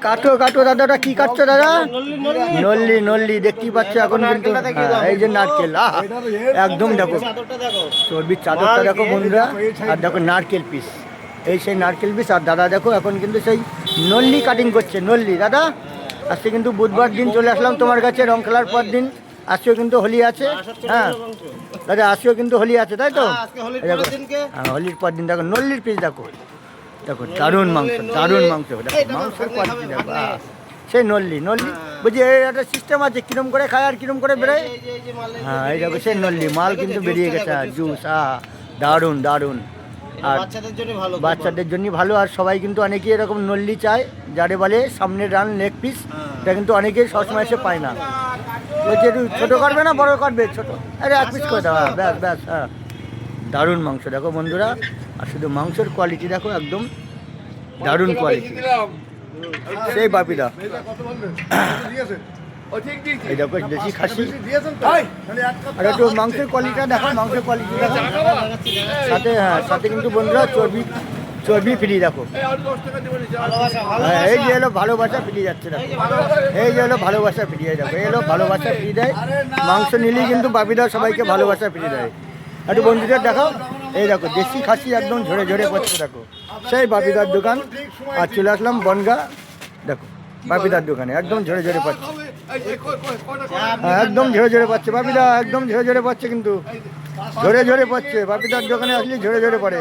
কাটো কাটো দাদা, ওটা কি কাটছো দাদা? নল্লি নল্লি দেখতেই পাচ্ছ এখন কিন্তু। এই যে নারকেল, একদম দেখো চর্বির চাদরটা দেখো বন্ধুরা, আর দেখো নারকেল পিস, এই সেই নারকেল পিস। আর দাদা দেখো এখন কিন্তু সেই নল্লি কাটিং করছে। নল্লি দাদা, আজকে কিন্তু বুধবার দিন চলে আসলাম তোমার কাছে, রং খেলার পর দিন। আজকেও কিন্তু হোলি আছে। হ্যাঁ দাদা, আজকেও কিন্তু হোলি আছে, তাই তো? হ্যাঁ, হোলির পর দিন দেখো নল্লির পিস দেখো, দেখো দারুণ মাংস, দারুণ মাংস। দেখো মাংসের কোয়ালিটি দেখো, সেই নল্লি নল্লি। বুঝি এই একটা সিস্টেম আছে, কিরম করে খায় আর কিরম করে বেরোয়। হ্যাঁ এই দেখো সেই নল্লি মাল কিন্তু বেরিয়ে গেছে, জুস। দারুণ দারুণ। আর বাচ্চাদের জন্য ভালো। আর সবাই কিন্তু অনেকেই এরকম নল্লি চায়, যারে বলে সামনের রান লেগ পিস। এটা কিন্তু অনেকেই সবসময় এসে পায় না। বলছে একটু ছোটো করবে না বড়ো করবে? ছোটো, আরে এক পিস করে দেওয়া, ব্যাস ব্যাস। হ্যাঁ দারুণ মাংস দেখো বন্ধুরা। আর শুধু মাংসের কোয়ালিটি দেখো, একদম দারুণ কোয়ালিটি। সেই বাপিদা, এই দেখো দেশি খাসি। আর একটু মাংসের কোয়ালিটিটা দেখো, মাংসের কোয়ালিটি দেখো। সাথে হ্যাঁ সাথে কিন্তু বন্ধুরা চর্বি, চর্বি ফ্রি দেখো। হ্যাঁ এই যে এলো ভালোবাসা ফ্রি যাচ্ছে দেখো, এই যে এলো ভালোবাসা ফ্রি দেখো, এই এলো ভালোবাসা ফ্রি দেয়। মাংস নিলেই কিন্তু বাপিদা সবাইকে ভালোবাসা ফ্রি দেয়। একটু বন্ধুদের দেখো, এই দেখো দেশি খাসি একদম ঝরে ঝরে পড়ছে দেখো, সেই বাপিদার দোকান। আর চলে আসলাম বনগা, দেখো বাপিদার দোকানে একদম ঝরে ঝরে পাচ্ছে। হ্যাঁ একদম ঝরে ঝরে পাচ্ছে বাপিদা, একদম ঝরে ঝরে পাচ্ছে, কিন্তু ঝরে ঝরে পাচ্ছে। বাপিদার দোকানে আসলে ঝরে ঝরে পড়ে।